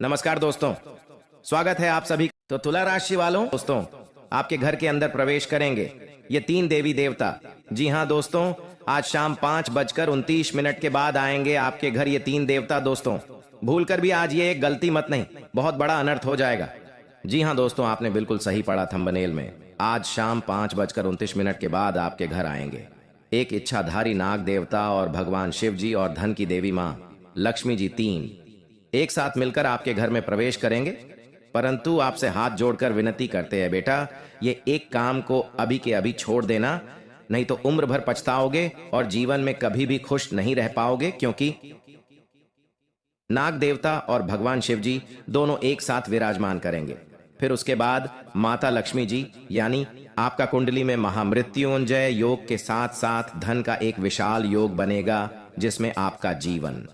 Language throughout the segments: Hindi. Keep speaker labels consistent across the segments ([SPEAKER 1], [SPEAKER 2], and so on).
[SPEAKER 1] नमस्कार दोस्तों, स्वागत है आप सभी। तो तुला राशि वालों दोस्तों, आपके घर के अंदर प्रवेश करेंगे ये तीन देवी देवता। जी हाँ दोस्तों, आज शाम 5:29 के बाद आएंगे आपके घर ये तीन देवता। दोस्तों भूलकर भी आज ये एक गलती मत नहीं, बहुत बड़ा अनर्थ हो जाएगा। जी हाँ दोस्तों, आपने बिल्कुल सही पढ़ा थंबनेल में। आज शाम 5:29 के बाद आपके घर आएंगे एक इच्छाधारी नाग देवता और भगवान शिव जी और धन की देवी माँ लक्ष्मी जी, तीन एक साथ मिलकर आपके घर में प्रवेश करेंगे। परंतु आपसे हाथ जोड़कर विनती करते हैं बेटा, ये एक काम को अभी के अभी छोड़ देना, नहीं तो उम्र भर पछताओगे और जीवन में कभी भी खुश नहीं रह पाओगे। क्योंकि नाग देवता और भगवान शिव जी दोनों एक साथ विराजमान करेंगे। फिर उसके बाद माता लक्ष्मी जी, यानी आपका कुंडली में महामृत्युंजय योग के साथ साथ धन का एक विशाल योग बनेगा, जिसमें आपका जीवन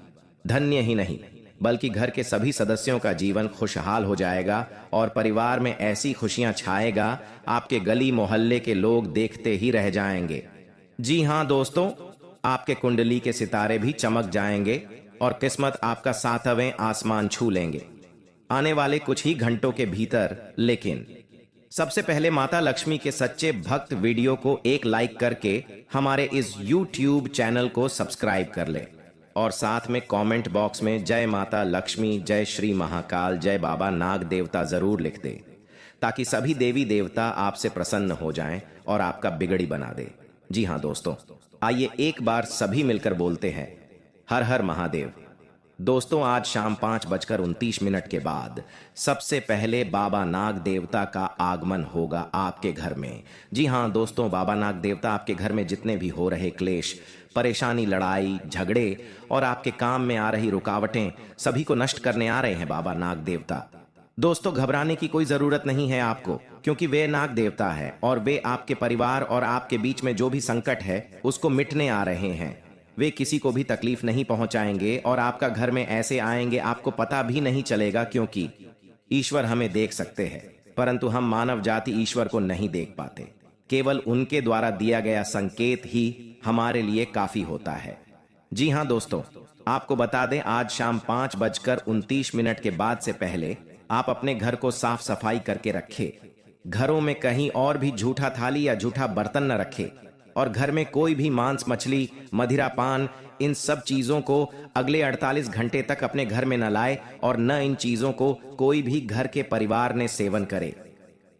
[SPEAKER 1] धन्य ही नहीं बल्कि घर के सभी सदस्यों का जीवन खुशहाल हो जाएगा और परिवार में ऐसी खुशियां छाएगा, आपके गली मोहल्ले के लोग देखते ही रह जाएंगे। जी हां दोस्तों, आपके कुंडली के सितारे भी चमक जाएंगे और किस्मत आपका सातवें आसमान छू लेंगे आने वाले कुछ ही घंटों के भीतर। लेकिन सबसे पहले माता लक्ष्मी के सच्चे भक्त वीडियो को एक लाइक करके हमारे इस YouTube चैनल को सब्सक्राइब कर ले और साथ में कमेंट बॉक्स में जय माता लक्ष्मी, जय श्री महाकाल, जय बाबा नाग देवता जरूर लिख दे, ताकि सभी देवी देवता आपसे प्रसन्न हो जाएं और आपका बिगड़ी बना दे। जी हां दोस्तों, आइए एक बार सभी मिलकर बोलते हैं हर हर महादेव। दोस्तों आज शाम 5:29 के बाद सबसे पहले बाबा नाग देवता का आगमन होगा आपके घर में। जी हां दोस्तों, बाबा नाग देवता आपके घर में जितने भी हो रहे क्लेश, परेशानी, लड़ाई झगड़े और आपके काम में आ रही रुकावटें, सभी को नष्ट करने आ रहे हैं बाबा नाग देवता। दोस्तों घबराने की कोई जरूरत नहीं है आपको, क्योंकि वे नाग देवता है और वे आपके परिवार और आपके बीच में जो भी संकट है उसको मिटने आ रहे हैं। वे किसी को भी तकलीफ नहीं पहुंचाएंगे और आपका घर में ऐसे आएंगे आपको पता भी नहीं चलेगा, क्योंकि ईश्वर हमें देख सकते हैं परंतु हम मानव जाति ईश्वर को नहीं देख पाते। केवल उनके द्वारा दिया गया संकेत ही हमारे लिए काफी होता है। जी हां दोस्तों, आपको बता दें आज शाम 5:29 के बाद से पहले आप अपने घर को साफ सफाई करके रखें। घरों में कहीं और भी झूठा थाली या झूठा बर्तन न रखें और घर में कोई भी मांस, मछली, मदिरा पान, इन सब चीजों को अगले 48 घंटे तक अपने घर में न लाए और न इन चीजों को कोई भी घर के परिवार ने सेवन करे।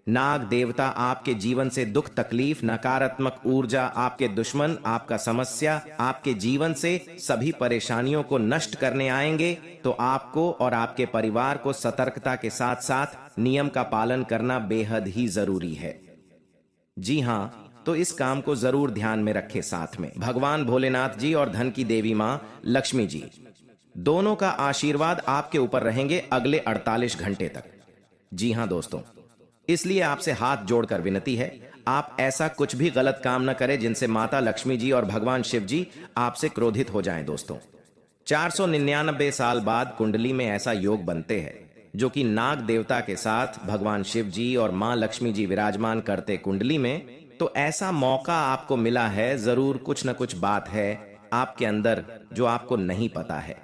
[SPEAKER 1] नाग देवता आपके जीवन से दुख, तकलीफ, नकारात्मक ऊर्जा, आपके दुश्मन, आपका समस्या, आपके जीवन से सभी परेशानियों को नष्ट करने आएंगे। तो आपको और आपके परिवार को सतर्कता के साथ साथ नियम का पालन करना बेहद ही जरूरी है। जी हां, तो इस काम को जरूर ध्यान में रखें। साथ में भगवान भोलेनाथ जी और धन की देवी मां लक्ष्मी जी दोनों का आशीर्वाद आपके ऊपर रहेंगे अगले 48 घंटे तक। जी हां दोस्तों, इसलिए आपसे हाथ जोड़कर विनती है, आप ऐसा कुछ भी गलत काम न करें जिनसे माता लक्ष्मी जी और भगवान शिव जी आपसे क्रोधित हो जाएं। दोस्तों 499 साल बाद कुंडली में ऐसा योग बनते हैं जो कि नाग देवता के साथ भगवान शिव जी और मां लक्ष्मी जी विराजमान करते कुंडली में। तो ऐसा मौका आपको मिला है, जरूर कुछ न कुछ बात है आपके अंदर जो आपको नहीं पता है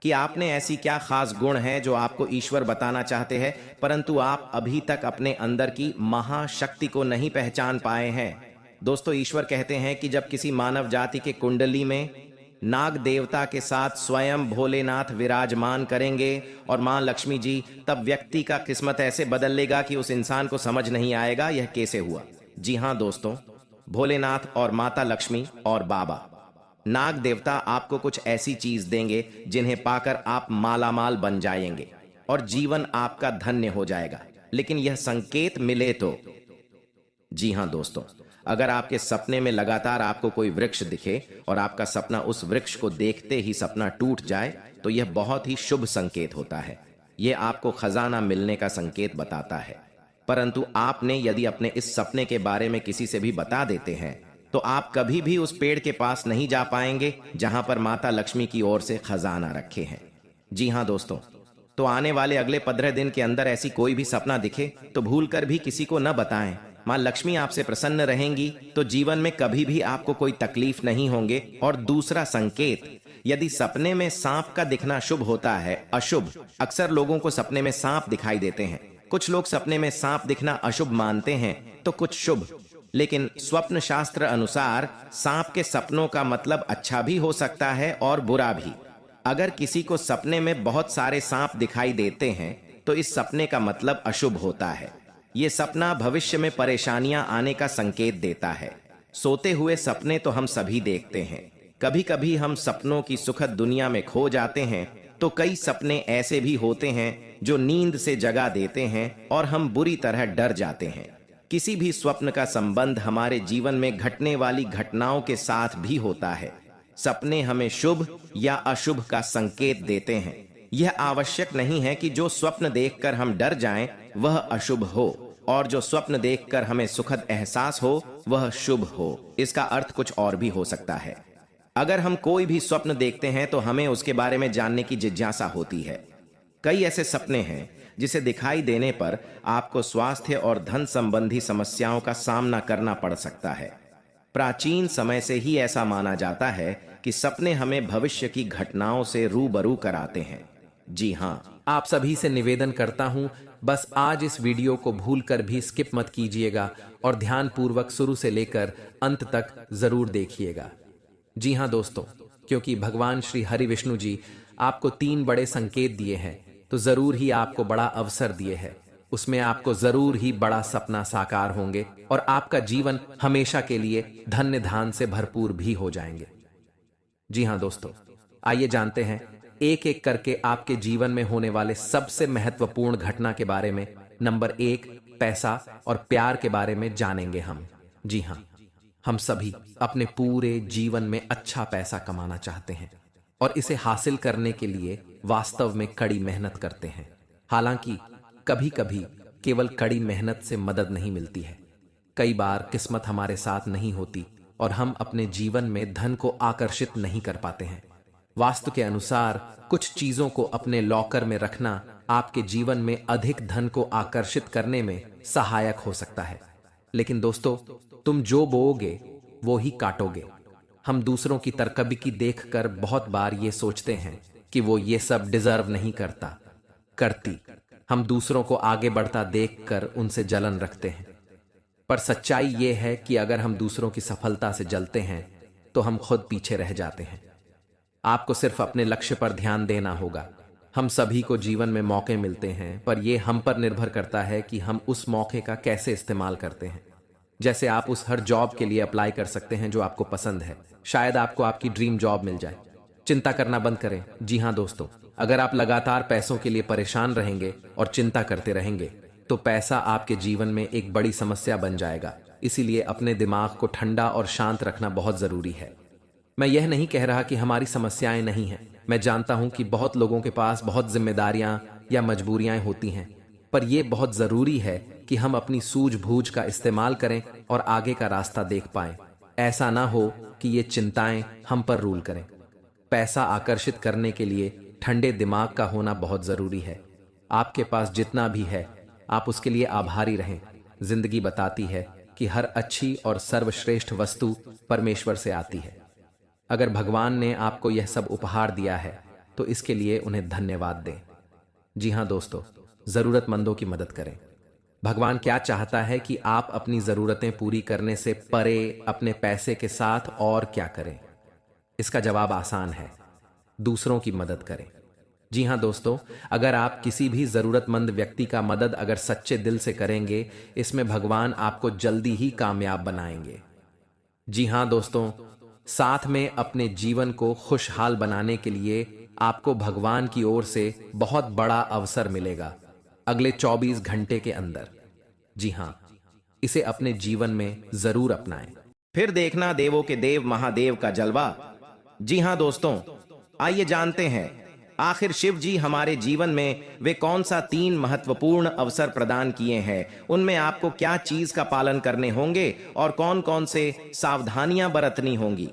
[SPEAKER 1] कि आपने ऐसी क्या खास गुण है जो आपको ईश्वर बताना चाहते हैं, परंतु आप अभी तक अपने अंदर की महाशक्ति को नहीं पहचान पाए हैं। दोस्तों ईश्वर कहते हैं कि जब किसी मानव जाति के कुंडली में नाग देवता के साथ स्वयं भोलेनाथ विराजमान करेंगे और मां लक्ष्मी जी, तब व्यक्ति का किस्मत ऐसे बदल लेगा कि उस इंसान को समझ नहीं आएगा यह कैसे हुआ। जी हां दोस्तों, भोलेनाथ और माता लक्ष्मी और बाबा नाग देवता आपको कुछ ऐसी चीज देंगे जिन्हें पाकर आप मालामाल बन जाएंगे और जीवन आपका धन्य हो जाएगा। लेकिन यह संकेत मिले तो। जी हां दोस्तों, अगर आपके सपने में लगातार आपको कोई वृक्ष दिखे और आपका सपना उस वृक्ष को देखते ही सपना टूट जाए तो यह बहुत ही शुभ संकेत होता है। यह आपको खजाना मिलने का संकेत बताता है। परंतु आपने यदि अपने इस सपने के बारे में किसी से भी बता देते हैं तो आप कभी भी उस पेड़ के पास नहीं जा पाएंगे जहां पर माता लक्ष्मी की ओर से खजाना रखे हैं। जी हां दोस्तों, तो आने वाले अगले 15 दिन के अंदर ऐसी कोई भी सपना दिखे तो भूलकर भी किसी को न बताएं। मां लक्ष्मी आपसे प्रसन्न रहेंगी तो जीवन में कभी भी आपको कोई तकलीफ नहीं होंगे। और दूसरा संकेत, यदि सपने में सांप का दिखना शुभ होता है अशुभ, अक्सर लोगों को सपने में सांप दिखाई देते हैं। कुछ लोग सपने में सांप दिखना अशुभ मानते हैं तो कुछ शुभ। लेकिन स्वप्न शास्त्र अनुसार सांप के सपनों का मतलब अच्छा भी हो सकता है और बुरा भी। अगर किसी को सपने में बहुत सारे सांप दिखाई देते हैं तो इस सपने का मतलब अशुभ होता है। ये सपना भविष्य में परेशानियां आने का संकेत देता है। सोते हुए सपने तो हम सभी देखते हैं। कभी कभी हम सपनों की सुखद दुनिया में खो जाते हैं तो कई सपने ऐसे भी होते हैं जो नींद से जगा देते हैं और हम बुरी तरह डर जाते हैं। किसी भी स्वप्न का संबंध हमारे जीवन में घटने वाली घटनाओं के साथ भी होता है। सपने हमें शुभ या अशुभ का संकेत देते हैं। यह आवश्यक नहीं है कि जो स्वप्न देखकर हम डर जाएं वह अशुभ हो और जो स्वप्न देखकर हमें सुखद एहसास हो वह शुभ हो। इसका अर्थ कुछ और भी हो सकता है। अगर हम कोई भी स्वप्न देखते हैं तो हमें उसके बारे में जानने की जिज्ञासा होती है। कई ऐसे सपने हैं जिसे दिखाई देने पर आपको स्वास्थ्य और धन संबंधी समस्याओं का सामना करना पड़ सकता है। प्राचीन समय से ही ऐसा माना जाता है कि सपने हमें भविष्य की घटनाओं से रूबरू कराते हैं। जी हाँ,
[SPEAKER 2] आप सभी से निवेदन करता हूं, बस आज इस वीडियो को भूलकर भी स्किप मत कीजिएगा और ध्यानपूर्वक शुरू से लेकर अंत तक जरूर देखिएगा। जी हाँ दोस्तों, क्योंकि भगवान श्री हरि विष्णु जी आपको 3 बड़े संकेत दिए हैं तो जरूर ही आपको बड़ा अवसर दिए हैं। उसमें आपको जरूर ही बड़ा सपना साकार होंगे और आपका जीवन हमेशा के लिए धन्य धान से भरपूर भी हो जाएंगे। जी हाँ दोस्तों, आइए जानते हैं एक एक करके आपके जीवन में होने वाले सबसे महत्वपूर्ण घटना के बारे में। नंबर 1, पैसा और प्यार के बारे में जानेंगे हम। जी हाँ, हम सभी अपने पूरे जीवन में अच्छा पैसा कमाना चाहते हैं और इसे हासिल करने के लिए वास्तव में कड़ी मेहनत करते हैं। हालांकि कभी कभी केवल कड़ी मेहनत से मदद नहीं मिलती है। कई बार किस्मत हमारे साथ नहीं होती और हम अपने जीवन में धन को आकर्षित नहीं कर पाते हैं। वास्तु के अनुसार कुछ चीजों को अपने लॉकर में रखना आपके जीवन में अधिक धन को आकर्षित करने में सहायक हो सकता है। लेकिन दोस्तों, तुम जो बोओगे वो ही काटोगे। हम दूसरों की तरकबकी देखकर बहुत बार ये सोचते हैं कि वो ये सब डिजर्व नहीं करती। हम दूसरों को आगे बढ़ता देखकर उनसे जलन रखते हैं। पर सच्चाई ये है कि अगर हम दूसरों की सफलता से जलते हैं तो हम खुद पीछे रह जाते हैं। आपको सिर्फ अपने लक्ष्य पर ध्यान देना होगा। हम सभी को जीवन में मौके मिलते हैं, पर यह हम पर निर्भर करता है कि हम उस मौके का कैसे इस्तेमाल करते हैं। जैसे आप उस हर जॉब के लिए अप्लाई कर सकते हैं जो आपको पसंद है। शायद आपको आपकी ड्रीम जॉब मिल जाए। चिंता करना बंद करें। जी हाँ दोस्तों, अगर आप लगातार पैसों के लिए परेशान रहेंगे और चिंता करते रहेंगे तो पैसा आपके जीवन में एक बड़ी समस्या बन जाएगा। इसीलिए अपने दिमाग को ठंडा और शांत रखना बहुत जरूरी है। मैं यह नहीं कह रहा कि हमारी समस्याएं नहीं हैं। मैं जानता हूं कि बहुत लोगों के पास बहुत जिम्मेदारियां या मजबूरियां होती हैं, पर यह बहुत जरूरी है कि हम अपनी सूझबूझ का इस्तेमाल करें और आगे का रास्ता देख पाएं। ऐसा ना हो कि ये चिंताएं हम पर रूल करें। पैसा आकर्षित करने के लिए ठंडे दिमाग का होना बहुत जरूरी है। आपके पास जितना भी है आप उसके लिए आभारी रहें। जिंदगी बताती है कि हर अच्छी और सर्वश्रेष्ठ वस्तु परमेश्वर से आती है। अगर भगवान ने आपको यह सब उपहार दिया है तो इसके लिए उन्हें धन्यवाद दें। जी हाँ दोस्तों, जरूरतमंदों की मदद करें। भगवान क्या चाहता है कि आप अपनी जरूरतें पूरी करने से परे अपने पैसे के साथ और क्या करें? इसका जवाब आसान है, दूसरों की मदद करें। जी हाँ दोस्तों, अगर आप किसी भी जरूरतमंद व्यक्ति का मदद अगर सच्चे दिल से करेंगे, इसमें भगवान आपको जल्दी ही कामयाब बनाएंगे। जी हाँ दोस्तों, साथ में अपने जीवन को खुशहाल बनाने के लिए आपको भगवान की ओर से बहुत बड़ा अवसर मिलेगा अगले 24 घंटे के अंदर। जी हाँ, इसे अपने जीवन में जरूर अपनाएं।
[SPEAKER 1] फिर देखना देवों के देव महादेव का जलवा। जी हाँ दोस्तों, आइए जानते हैं आखिर शिव जी हमारे जीवन में वे कौन सा 3 महत्वपूर्ण अवसर प्रदान किए हैं। उनमें आपको क्या चीज का पालन करने होंगे और कौन कौन से सावधानियां बरतनी होंगी,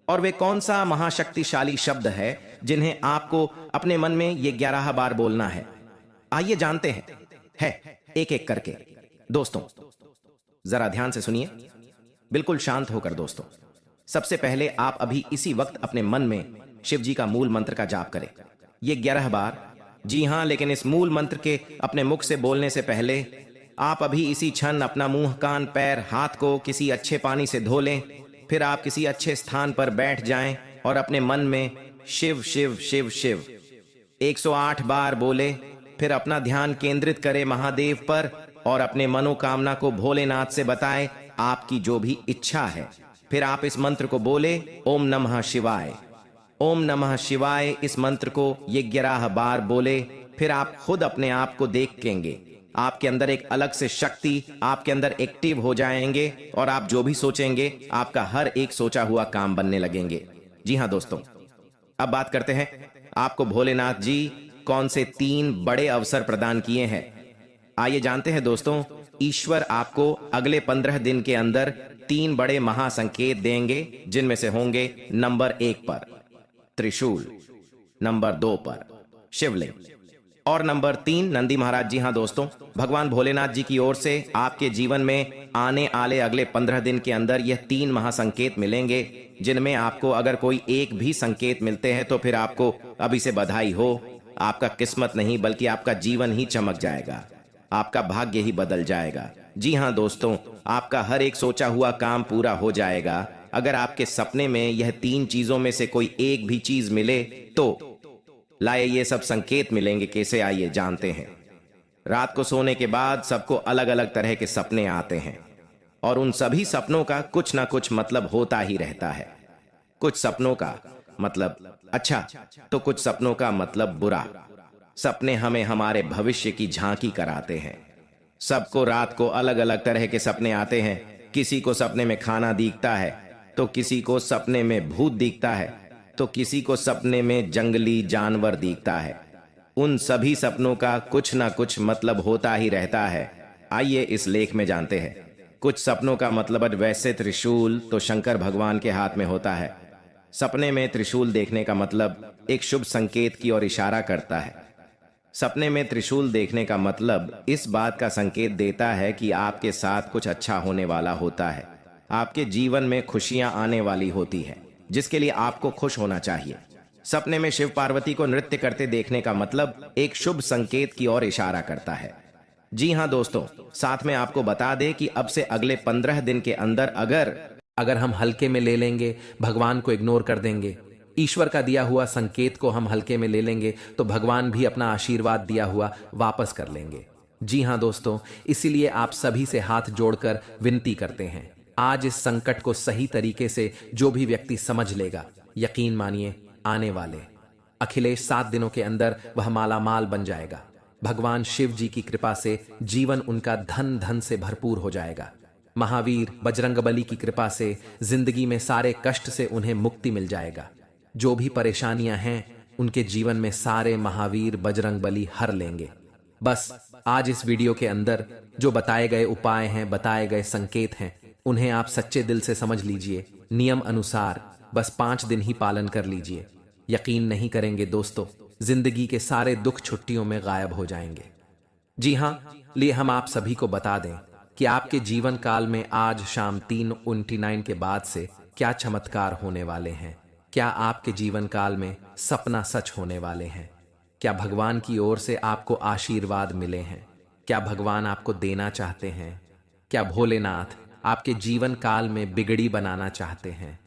[SPEAKER 1] और वे कौन सा महाशक्तिशाली शब्द है जिन्हें आपको अपने मन में ये 11 बार बोलना है। आइए जानते हैं एक एक करके। दोस्तों जरा ध्यान से सुनिए, बिल्कुल शांत होकर। दोस्तों सबसे पहले आप अभी इसी वक्त अपने मन में शिव जी का मूल मंत्र का जाप करें। ये 11 बार। जी हाँ, लेकिन इस मूल मंत्र के अपने मुख से बोलने से पहले आप अभी इसी क्षण अपना मुंह, कान, पैर, हाथ को किसी अच्छे पानी से धो लें। फिर आप किसी अच्छे स्थान पर बैठ जाएं और अपने मन में शिव शिव शिव शिव 108 बार बोले। फिर अपना ध्यान केंद्रित करें महादेव पर और अपने मनोकामना को भोलेनाथ से बताएं, आपकी जो भी इच्छा है। फिर आप इस मंत्र को बोले, ओम नमः शिवाय। ओम नमः शिवाय इस मंत्र को ये 11 बार बोले। फिर आप खुद अपने आप को देखेंगे, आपके अंदर एक अलग से शक्ति आपके अंदर एक्टिव हो जाएंगे और आप जो भी सोचेंगे आपका हर एक सोचा हुआ काम बनने लगेंगे। जी हाँ दोस्तों, अब बात करते हैं आपको भोलेनाथ जी कौन से 3 बड़े अवसर प्रदान किए हैं। आइए जानते हैं दोस्तों। ईश्वर आपको अगले 15 दिन के अंदर 3 बड़े महासंकेत देंगे, जिनमें से होंगे नंबर 1 पर त्रिशूल, नंबर 2 पर शिवलिंग और नंबर 3 नंदी महाराज। जी हाँ दोस्तों, भगवान भोलेनाथ जी की ओर से आपके जीवन में आने वाले अगले 15 दिन के अंदर यह 3 महासंकेत मिलेंगे, जिनमें आपको अगर कोई एक भी संकेत मिलते हैं तो फिर आपको अभी से बधाई हो। आपका किस्मत नहीं बल्कि आपका जीवन ही चमक जाएगा, आपका भाग्य ही बदल जाएगा। जी हाँ दोस्तों, आपका हर एक सोचा हुआ काम पूरा हो जाएगा। अगर आपके सपने में यह 3 चीजों में से कोई एक भी चीज मिले तो लाए ये सब संकेत मिलेंगे। कैसे, आइए जानते हैं। रात को सोने के बाद सबको अलग अलग तरह के सपने आते हैं और उन सभी सपनों का कुछ ना कुछ मतलब होता ही रहता है। कुछ सपनों का मतलब अच्छा तो कुछ सपनों का मतलब बुरा। सपने हमें हमारे भविष्य की झांकी कराते हैं। सबको रात को अलग अलग तरह के सपने आते हैं। किसी को सपने में खाना दिखता है, तो किसी को सपने में भूत दिखता है, तो किसी को सपने में जंगली जानवर दिखता है। उन सभी सपनों का कुछ ना कुछ मतलब होता ही रहता है। आइए इस लेख में जानते हैं। कुछ सपनों का मतलब वैसे त्रिशूल तो शंकर भगवान के हाथ में होता है। सपने में त्रिशूल देखने का मतलब एक शुभ संकेत की ओर इशारा करता है। सपने में त्रिशूल देखने का मतलब इस बात का संकेत देता है कि आपके साथ कुछ अच्छा होने वाला होता है। आपके जीवन में खुशियां आने वाली होती है, जिसके लिए आपको खुश होना चाहिए। सपने में शिव पार्वती को नृत्य करते देखने का मतलब एक शुभ संकेत की ओर इशारा करता है। जी हाँ दोस्तों, साथ में आपको बता दें कि अब से अगले 15 दिन के अंदर
[SPEAKER 2] अगर हम हल्के में ले लेंगे, भगवान को इग्नोर कर देंगे, ईश्वर का दिया हुआ संकेत को हम हल्के में ले लेंगे, तो भगवान भी अपना आशीर्वाद दिया हुआ वापस कर लेंगे। जी हाँ दोस्तों, इसीलिए आप सभी से हाथ जोड़कर विनती करते हैं, आज इस संकट को सही तरीके से जो भी व्यक्ति समझ लेगा, यकीन मानिए आने वाले अखिलेश 7 दिनों के अंदर वह मालामाल बन जाएगा। भगवान शिव जी की कृपा से जीवन उनका धन धन से भरपूर हो जाएगा। महावीर बजरंगबली की कृपा से जिंदगी में सारे कष्ट से उन्हें मुक्ति मिल जाएगा। जो भी परेशानियां हैं उनके जीवन में सारे महावीर बजरंगबली हर लेंगे। बस आज इस वीडियो के अंदर जो बताए गए उपाय हैं, बताए गए संकेत हैं, उन्हें आप सच्चे दिल से समझ लीजिए। नियम अनुसार बस 5 दिन ही पालन कर लीजिए। यकीन नहीं करेंगे दोस्तों, जिंदगी के सारे दुख छुट्टियों में गायब हो जाएंगे। जी हाँ, लिए हम आप सभी को बता दें कि आपके जीवन काल में आज शाम 3:29 के बाद से क्या चमत्कार होने वाले हैं। क्या आपके जीवन काल में सपना सच होने वाले हैं? क्या भगवान की ओर से आपको आशीर्वाद मिले हैं? क्या भगवान आपको देना चाहते हैं? क्या भोलेनाथ आपके जीवन काल में बिगड़ी बनाना चाहते हैं?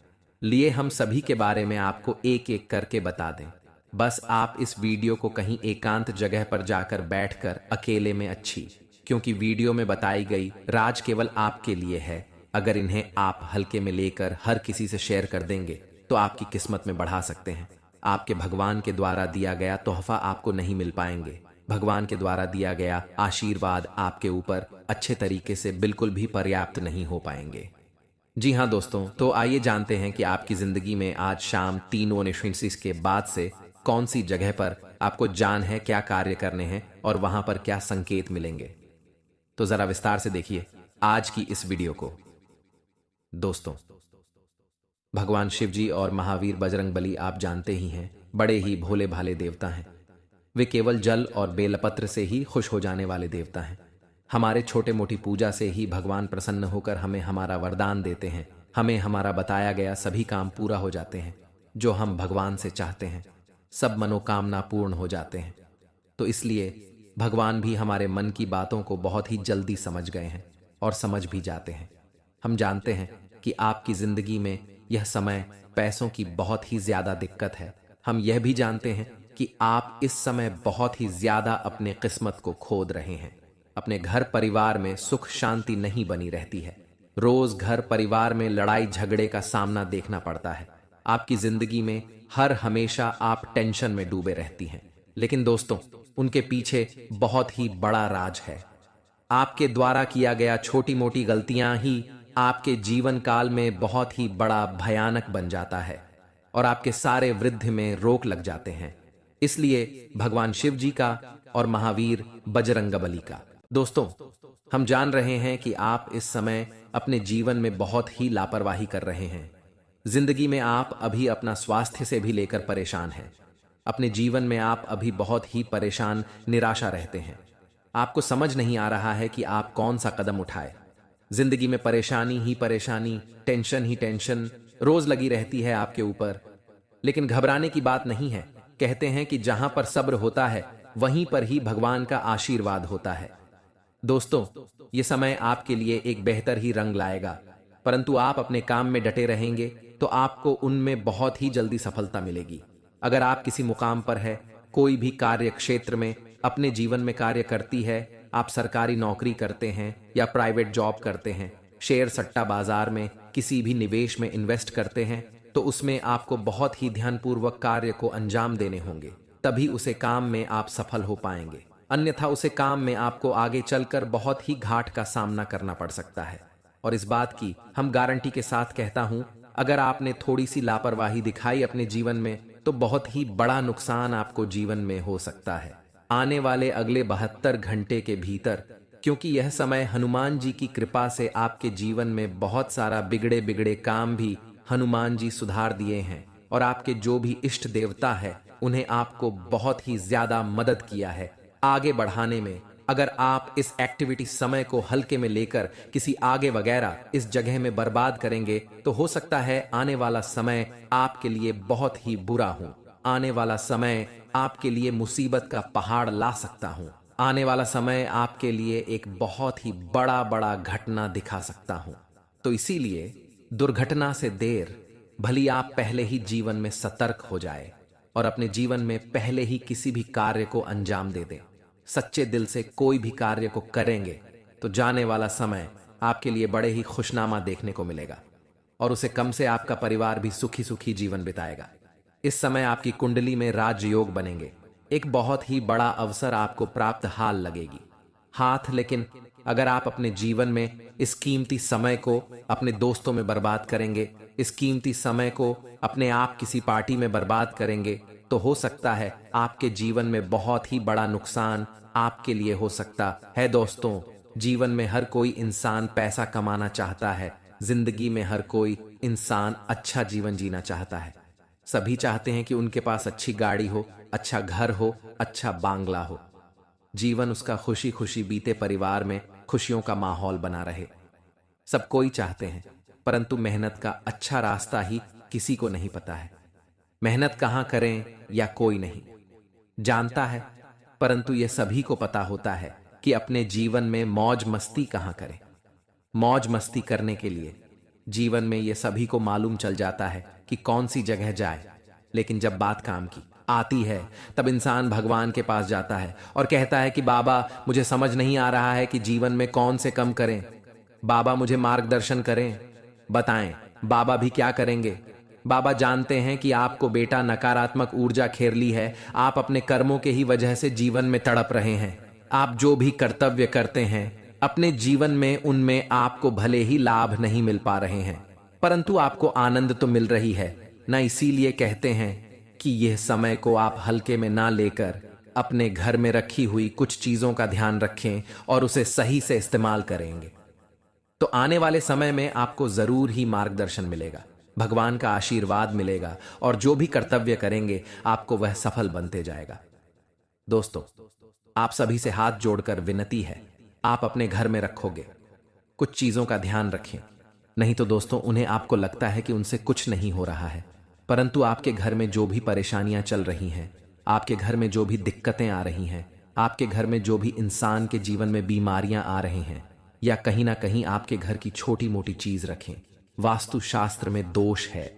[SPEAKER 2] लिए हम सभी के बारे में आपको एक एक करके बता दें। बस आप इस वीडियो को कहीं एकांत जगह पर जाकर बैठकर अकेले में अच्छी, क्योंकि वीडियो में बताई गई राज केवल आपके लिए है। अगर इन्हें आप हल्के में लेकर हर किसी से शेयर कर देंगे तो आपकी किस्मत में बढ़ा सकते हैं। आपके भगवान के द्वारा दिया गया तोहफा आपको नहीं मिल पाएंगे। भगवान के द्वारा दिया गया आशीर्वाद आपके ऊपर अच्छे तरीके से बिल्कुल भी पर्याप्त नहीं हो पाएंगे। जी हाँ दोस्तों, तो आइए जानते हैं कि आपकी जिंदगी में आज शाम 3:29 के बाद से कौन सी जगह पर आपको जान है, क्या कार्य करने हैं और वहां पर क्या संकेत मिलेंगे। तो जरा विस्तार से देखिए आज की इस वीडियो को। दोस्तों, भगवान शिव जी और महावीर बजरंगबली आप जानते ही हैं, बड़े ही भोले भाले देवता हैं। वे केवल जल और बेलपत्र से ही खुश हो जाने वाले देवता हैं। हमारे छोटे मोटी पूजा से ही भगवान प्रसन्न होकर हमें हमारा वरदान देते हैं। हमें हमारा बताया गया सभी काम पूरा हो जाते हैं। जो हम भगवान से चाहते हैं, सब मनोकामना पूर्ण हो जाते हैं। तो इसलिए भगवान भी हमारे मन की बातों को बहुत ही जल्दी समझ गए हैं और समझ भी जाते हैं। हम जानते हैं कि आपकी जिंदगी में यह समय पैसों की बहुत ही ज्यादा दिक्कत है। हम यह भी जानते हैं कि आप इस समय बहुत ही ज्यादा अपने किस्मत को खोद रहे हैं। अपने घर परिवार में सुख शांति नहीं बनी रहती है। रोज घर परिवार में लड़ाई झगड़े का सामना देखना पड़ता है। आपकी जिंदगी में हर हमेशा आप टेंशन में डूबे रहती हैं। लेकिन दोस्तों, उनके पीछे बहुत ही बड़ा राज है। आपके द्वारा किया गया छोटी मोटी गलतियां ही आपके जीवन काल में बहुत ही बड़ा भयानक बन जाता है और आपके सारे वृद्धि में रोक लग जाते हैं। इसलिए भगवान शिव जी का और महावीर बजरंगबली का। दोस्तों, हम जान रहे हैं कि आप इस समय अपने जीवन में बहुत ही लापरवाही कर रहे हैं। जिंदगी में आप अभी अपना स्वास्थ्य से भी लेकर परेशान हैं। अपने जीवन में आप अभी बहुत ही परेशान निराशा रहते हैं। आपको समझ नहीं आ रहा है कि आप कौन सा कदम उठाए। जिंदगी में परेशानी ही परेशानी, टेंशन ही टेंशन रोज लगी रहती है आपके ऊपर। लेकिन घबराने की बात नहीं है। कहते हैं कि जहां पर सब्र होता है वहीं पर ही भगवान का आशीर्वाद होता है। दोस्तों, ये समय आपके लिए एक बेहतर ही रंग लाएगा, परंतु आप अपने काम में डटे रहेंगे तो आपको उनमें बहुत ही जल्दी सफलता मिलेगी। अगर आप किसी मुकाम पर है, कोई भी कार्य क्षेत्र में अपने जीवन में कार्य करती है, आप सरकारी नौकरी करते हैं या प्राइवेट जॉब करते हैं, शेयर सट्टा बाजार में किसी भी निवेश में इन्वेस्ट करते हैं, तो उसमें आपको बहुत ही ध्यानपूर्वक कार्य को अंजाम देने होंगे, तभी उसे काम में आप सफल हो पाएंगे। अन्यथा उसे काम में आपको आगे चलकर बहुत ही घाट का सामना करना पड़ सकता है। और इस बात की हम गारंटी के साथ कहता हूं, अगर आपने थोड़ी सी लापरवाही दिखाई अपने जीवन में तो बहुत ही बड़ा नुकसान आपको जीवन में हो सकता है आने वाले अगले 72 घंटे के भीतर। क्योंकि यह समय हनुमान जी की कृपा से आपके जीवन में बहुत सारा बिगड़े बिगड़े काम भी हनुमान जी सुधार दिए हैं और आपके जो भी इष्ट देवता है उन्हें आपको बहुत ही ज्यादा मदद किया है आगे बढ़ाने में। अगर आप इस एक्टिविटी समय को हल्के में लेकर किसी आगे वगैरह इस जगह में बर्बाद करेंगे तो हो सकता है आने वाला समय आपके लिए बहुत ही बुरा हो। आने वाला समय आपके लिए मुसीबत का पहाड़ ला सकता हूं। आने वाला समय आपके लिए एक बहुत ही बड़ा बड़ा घटना दिखा सकता हूं। तो इसीलिए दुर्घटना से देर भली आप पहले ही जीवन में सतर्क हो जाए और अपने जीवन में पहले ही किसी भी कार्य को अंजाम दे दें। सच्चे दिल से कोई भी कार्य को करेंगे तो जाने वाला समय आपके लिए बड़े ही खुशनामा देखने को मिलेगा और उसे कम से आपका परिवार भी सुखी सुखी जीवन बिताएगा। इस समय आपकी कुंडली में राजयोग बनेंगे। एक बहुत ही बड़ा अवसर आपको प्राप्त हाल लगेगी हाथ। लेकिन अगर आप अपने जीवन में इस कीमती समय को अपने दोस्तों में बर्बाद करेंगे, इस कीमती समय को अपने आप किसी पार्टी में बर्बाद करेंगे, तो हो सकता है आपके जीवन में बहुत ही बड़ा नुकसान आपके लिए हो सकता है। दोस्तों, जीवन में हर कोई इंसान पैसा कमाना चाहता है। जिंदगी में हर कोई इंसान अच्छा जीवन जीना चाहता है। सभी चाहते हैं कि उनके पास अच्छी गाड़ी हो, अच्छा घर हो, अच्छा बांग्ला हो, जीवन उसका खुशी खुशी बीते, परिवार में खुशियों का माहौल बना रहे। सब कोई चाहते हैं, परंतु मेहनत का अच्छा रास्ता ही किसी को नहीं पता है। मेहनत कहां करें या कोई नहीं जानता है, परंतु यह सभी को पता होता है कि अपने जीवन में मौज मस्ती कहां करें। मौज मस्ती करने के लिए जीवन में यह सभी को मालूम चल जाता है कि कौन सी जगह जाए, लेकिन जब बात काम की आती है तब इंसान भगवान के पास जाता है और कहता है कि बाबा, मुझे समझ नहीं आ रहा है कि जीवन में कौन से कम करें। बाबा, मुझे मार्गदर्शन करें, बताएं बाबा भी क्या करेंगे। बाबा जानते हैं कि आपको बेटा नकारात्मक ऊर्जा घेर ली है। आप अपने कर्मों के ही वजह से जीवन में तड़प रहे हैं। आप जो भी कर्तव्य करते हैं अपने जीवन में, उनमें आपको भले ही लाभ नहीं मिल पा रहे हैं, परंतु आपको आनंद तो मिल रही है ना। इसीलिए कहते हैं कि यह समय को आप हल्के में ना लेकर अपने घर में रखी हुई कुछ चीजों का ध्यान रखें और उसे सही से इस्तेमाल करेंगे तो आने वाले समय में आपको जरूर ही मार्गदर्शन मिलेगा, भगवान का आशीर्वाद मिलेगा और जो भी कर्तव्य करेंगे आपको वह सफल बनते जाएगा। दोस्तों, आप सभी से हाथ जोड़कर विनती है, आप अपने घर में रखोगे कुछ चीजों का ध्यान रखें, नहीं तो दोस्तों उन्हें आपको लगता है कि उनसे कुछ नहीं हो रहा है, परंतु आपके घर में जो भी परेशानियां चल रही हैं, आपके घर में जो भी दिक्कतें आ रही हैं, आपके घर में जो भी इंसान के जीवन में बीमारियां आ रही हैं, या कहीं ना कहीं आपके घर की छोटी मोटी चीज रखें, वास्तु शास्त्र में दोष है।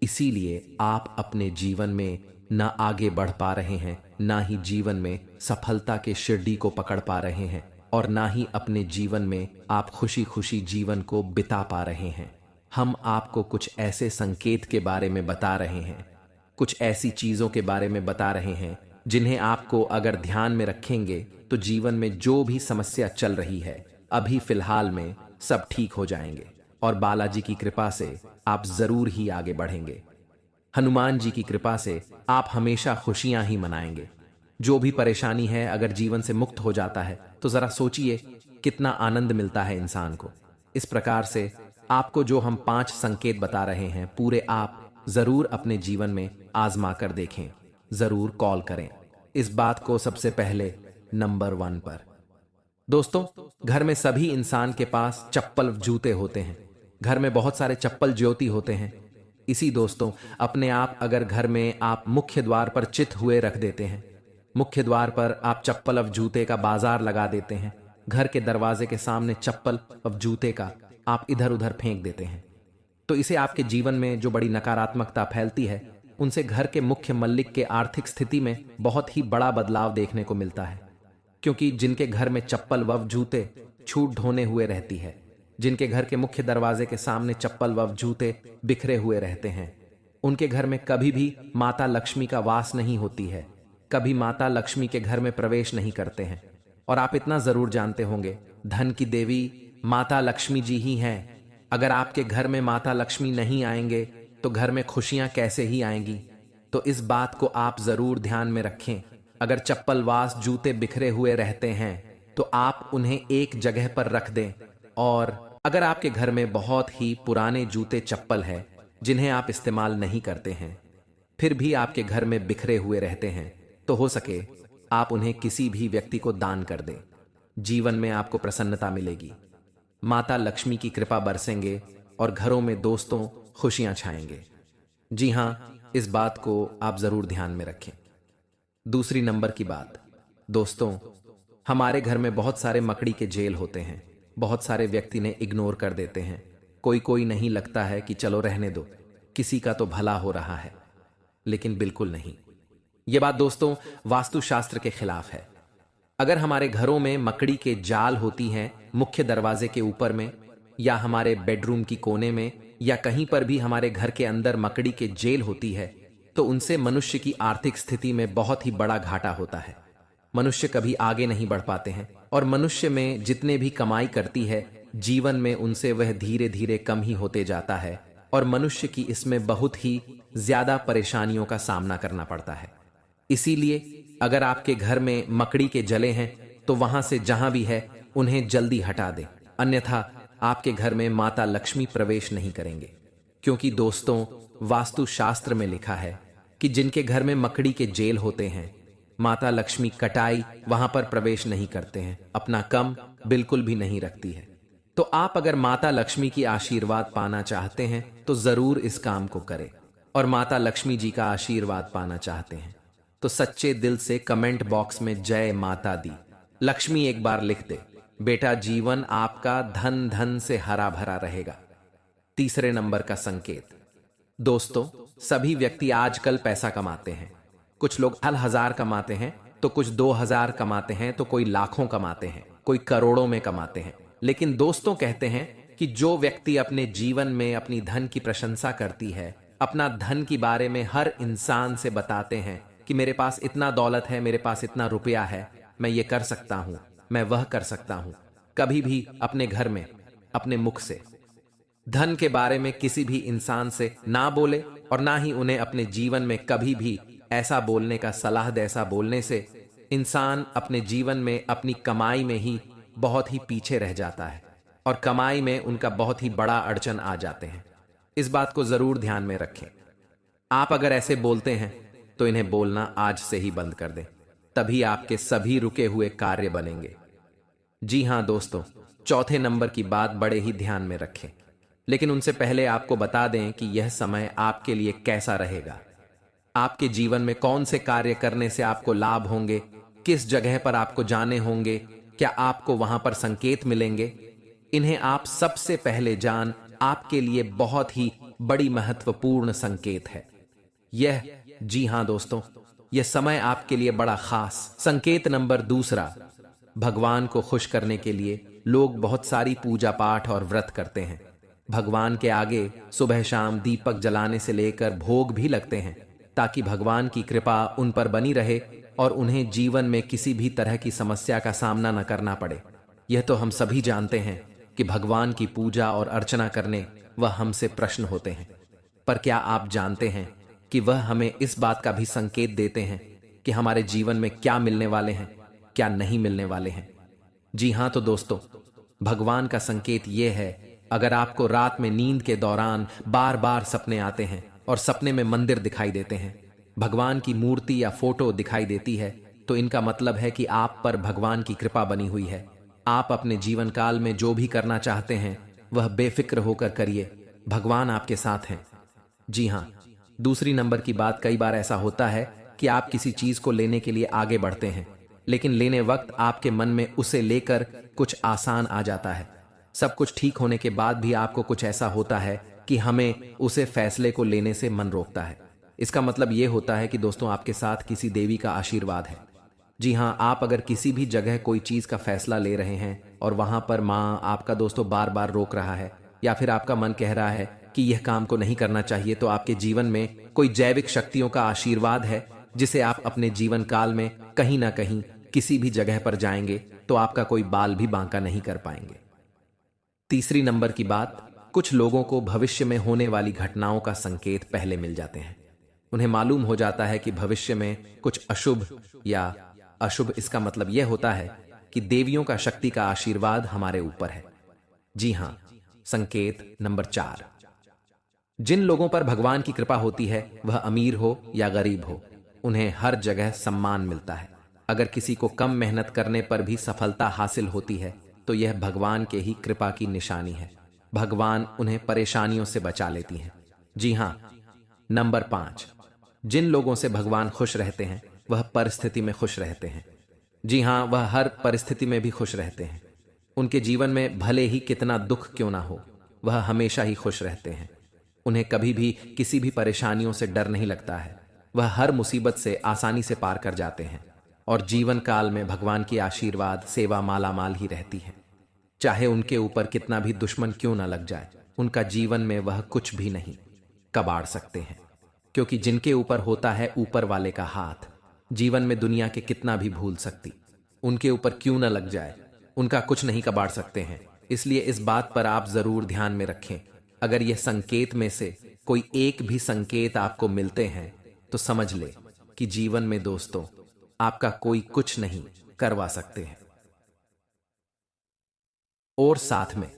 [SPEAKER 2] इसीलिए आप अपने जीवन में ना आगे बढ़ पा रहे हैं, ना ही जीवन में सफलता के शिरडी को पकड़ पा रहे हैं, और ना ही अपने जीवन में आप खुशी खुशी जीवन को बिता पा रहे हैं। हम आपको कुछ ऐसे संकेत के बारे में बता रहे हैं, कुछ ऐसी चीजों के बारे में बता रहे हैं जिन्हें आपको अगर ध्यान में रखेंगे तो जीवन में जो भी समस्या चल रही है अभी फिलहाल में सब ठीक हो जाएंगे, और बालाजी की कृपा से आप जरूर ही आगे बढ़ेंगे। हनुमान जी की कृपा से आप हमेशा खुशियां ही मनाएंगे। जो भी परेशानी है अगर जीवन से मुक्त हो जाता है तो जरा सोचिए कितना आनंद मिलता है इंसान को। इस प्रकार से आपको जो हम 5 संकेत बता रहे हैं पूरे आप जरूर अपने जीवन में आजमा कर देखें, जरूर कॉल करें। इस बात को सबसे पहले नंबर 1 पर। दोस्तों, घर में सभी इंसान के पास चप्पल जूते होते हैं। घर में बहुत सारे चप्पल ज्योति होते हैं। इसी दोस्तों, अपने आप अगर घर में आप मुख्य द्वार पर चित हुए रख देते हैं, मुख्य द्वार पर आप चप्पल और जूते का बाजार लगा देते हैं, घर के दरवाजे के सामने चप्पल और जूते का आप इधर उधर फेंक देते हैं, तो इसे आपके जीवन में जो बड़ी नकारात्मकता फैलती है उनसे घर के मुख्य मल्लिक के आर्थिक स्थिति में बहुत ही बड़ा बदलाव देखने को मिलता है। क्योंकि जिनके घर में चप्पल व जूते छूट ढोने हुए रहती है, जिनके घर के मुख्य दरवाजे के सामने चप्पल व जूते बिखरे हुए रहते हैं, उनके घर में कभी भी माता लक्ष्मी का वास नहीं होती है, कभी माता लक्ष्मी के घर में प्रवेश नहीं करते हैं। और आप इतना जरूर जानते होंगे, धन की देवी माता लक्ष्मी जी ही हैं। अगर आपके घर में माता लक्ष्मी नहीं आएंगे तो घर में खुशियां कैसे ही आएंगी। तो इस बात को आप जरूर ध्यान में रखें। अगर चप्पल वास जूते बिखरे हुए रहते हैं तो आप उन्हें एक जगह पर रख दें। और अगर आपके घर में बहुत ही पुराने जूते चप्पल है जिन्हें आप इस्तेमाल नहीं करते हैं, फिर भी आपके घर में बिखरे हुए रहते हैं, तो हो सके आप उन्हें किसी भी व्यक्ति को दान कर दें। जीवन में आपको प्रसन्नता मिलेगी, माता लक्ष्मी की कृपा बरसेंगे और घरों में दोस्तों खुशियां छाएंगे। जी हां, इस बात को आप जरूर ध्यान में रखें। दूसरी नंबर की बात, दोस्तों, हमारे घर में बहुत सारे मकड़ी के जेल होते हैं। बहुत सारे व्यक्ति ने इग्नोर कर देते हैं। कोई नहीं लगता है कि चलो रहने दो, किसी का तो भला हो रहा है, लेकिन बिल्कुल नहीं। यह बात दोस्तों वास्तुशास्त्र के खिलाफ है। अगर हमारे घरों में मकड़ी के जाल होती हैं मुख्य दरवाजे के ऊपर में, या हमारे बेडरूम की कोने में, या कहीं पर भी हमारे घर के अंदर मकड़ी के जेल होती है, तो उनसे मनुष्य की आर्थिक स्थिति में बहुत ही बड़ा घाटा होता है। मनुष्य कभी आगे नहीं बढ़ पाते हैं, और मनुष्य में जितने भी कमाई करती है जीवन में उनसे वह धीरे धीरे कम ही होते जाता है, और मनुष्य की इसमें बहुत ही ज्यादा परेशानियों का सामना करना पड़ता है। इसीलिए अगर आपके घर में मकड़ी के जले हैं तो वहां से जहां भी है उन्हें जल्दी हटा दें, अन्यथा आपके घर में माता लक्ष्मी प्रवेश नहीं करेंगे। क्योंकि दोस्तों वास्तु शास्त्र में लिखा है कि जिनके घर में मकड़ी के जेल होते हैं, माता लक्ष्मी कटाई वहां पर प्रवेश नहीं करते हैं, अपना कम बिल्कुल भी नहीं रखती है। तो आप अगर माता लक्ष्मी की आशीर्वाद पाना चाहते हैं तो जरूर इस काम को करें। और माता लक्ष्मी जी का आशीर्वाद पाना चाहते हैं तो सच्चे दिल से कमेंट बॉक्स में जय माता दी लक्ष्मी एक बार लिख दे। बेटा, जीवन आपका धन धन से हरा भरा रहेगा। तीसरे नंबर का संकेत, दोस्तों, सभी व्यक्ति आजकल पैसा कमाते हैं। कुछ लोग 1000 कमाते हैं, तो कुछ 2000 कमाते हैं, तो कोई लाखों कमाते हैं, कोई करोड़ों में कमाते हैं। लेकिन दोस्तों कहते हैं कि जो व्यक्ति अपने जीवन में अपनी धन की प्रशंसा करती है, अपना धन के बारे में हर इंसान से बताते हैं कि मेरे पास इतना दौलत है, मेरे पास इतना रुपया है, मैं ये कर सकता हूं, मैं वह कर सकता हूं, कभी भी अपने घर में अपने मुख से धन के बारे में किसी भी इंसान से ना बोले, और ना ही उन्हें अपने जीवन में कभी भी ऐसा बोलने का सलाह दे। ऐसा बोलने से इंसान अपने जीवन में अपनी कमाई में ही बहुत ही पीछे रह जाता है, और कमाई में उनका बहुत ही बड़ा अड़चन आ जाते हैं। इस बात को जरूर ध्यान में रखें। आप अगर ऐसे बोलते हैं तो इन्हें बोलना आज से ही बंद कर दें, तभी आपके सभी रुके हुए कार्य बनेंगे। जी हां दोस्तों, चौथे नंबर की बात बड़े ही ध्यान में रखें। लेकिन उनसे पहले आपको बता दें कि यह समय आपके लिए कैसा रहेगा। आपके जीवन में कौन से कार्य करने से आपको लाभ होंगे, किस जगह पर आपको जाने होंगे, क्या आपको वहां पर संकेत मिलेंगे, इन्हें आप सबसे पहले जान आपके लिए बहुत ही बड़ी महत्वपूर्ण संकेत है। यह, जी हां दोस्तों, यह समय आपके लिए बड़ा खास संकेत। नंबर दूसरा, भगवान को खुश करने के लिए लोग बहुत सारी पूजा पाठ और व्रत करते हैं। भगवान के आगे सुबह शाम दीपक जलाने से लेकर भोग भी लगते हैं, ताकि भगवान की कृपा उन पर बनी रहे और उन्हें जीवन में किसी भी तरह की समस्या का सामना न करना पड़े। यह तो हम सभी जानते हैं कि भगवान की पूजा और अर्चना करने वह हमसे प्रश्न होते हैं, पर क्या आप जानते हैं कि वह हमें इस बात का भी संकेत देते हैं कि हमारे जीवन में क्या मिलने वाले हैं, क्या नहीं मिलने वाले हैं। जी हां तो दोस्तों, भगवान का संकेत यह है, अगर आपको रात में नींद के दौरान बार बार सपने आते हैं और सपने में मंदिर दिखाई देते हैं, भगवान की मूर्ति या फोटो दिखाई देती है, तो इनका मतलब है कि आप पर भगवान की कृपा बनी हुई है। आप अपने जीवन काल में जो भी करना चाहते हैं वह बेफिक्र होकर करिए, भगवान आपके साथ हैं। जी हां, दूसरी नंबर की बात, कई बार ऐसा होता है कि आप किसी चीज को लेने के लिए आगे बढ़ते हैं, लेकिन लेने वक्त आपके मन में उसे लेकर कुछ आसान आ जाता है। सब कुछ ठीक होने के बाद भी आपको कुछ ऐसा होता है कि हमें उसे फैसले को लेने से मन रोकता है। इसका मतलब यह होता है कि दोस्तों, आपके साथ किसी देवी का आशीर्वाद है। जी हां, आप अगर किसी भी जगह कोई चीज का फैसला ले रहे हैं और वहां पर माँ आपका दोस्तों बार बार रोक रहा है, या फिर आपका मन कह रहा है कि यह काम को नहीं करना चाहिए, तो आपके जीवन में कोई जैविक शक्तियों का आशीर्वाद है, जिसे आप अपने जीवन काल में कहीं ना कहीं किसी भी जगह पर जाएंगे तो आपका कोई बाल भी बांका नहीं कर पाएंगे। तीसरी नंबर की बात, कुछ लोगों को भविष्य में होने वाली घटनाओं का संकेत पहले मिल जाते हैं। उन्हें मालूम हो जाता है कि भविष्य में कुछ अशुभ या अशुभ, इसका मतलब यह होता है कि देवियों का शक्ति का आशीर्वाद हमारे ऊपर है। जी हां, संकेत नंबर 4, जिन लोगों पर भगवान की कृपा होती है, वह अमीर हो या गरीब हो, उन्हें हर जगह सम्मान मिलता है। अगर किसी को कम मेहनत करने पर भी सफलता हासिल होती है, तो यह भगवान के ही कृपा की निशानी है। भगवान उन्हें परेशानियों से बचा लेती हैं। जी हां, नंबर 5, जिन लोगों से भगवान खुश रहते हैं वह परिस्थिति में खुश रहते हैं। जी हां, वह हर परिस्थिति में भी खुश रहते हैं। उनके जीवन में भले ही कितना दुख क्यों ना हो, वह हमेशा ही खुश रहते हैं। उन्हें कभी भी किसी भी परेशानियों से डर नहीं लगता है। वह हर मुसीबत से आसानी से पार कर जाते हैं और जीवन काल में भगवान की आशीर्वाद सेवा मालामाल ही रहती है। चाहे उनके ऊपर कितना भी दुश्मन क्यों ना लग जाए, उनका जीवन में वह कुछ भी नहीं कबाड़ सकते हैं, क्योंकि जिनके ऊपर होता है ऊपर वाले का हाथ, जीवन में दुनिया के कितना भी भूल सकती, उनके ऊपर क्यों ना लग जाए, उनका कुछ नहीं कबाड़ सकते हैं। इसलिए इस बात पर आप जरूर ध्यान में रखें। अगर यह संकेत में से कोई एक भी संकेत आपको मिलते हैं, तो समझ ले कि जीवन में दोस्तों आपका कोई कुछ नहीं करवा सकते हैं। और साथ में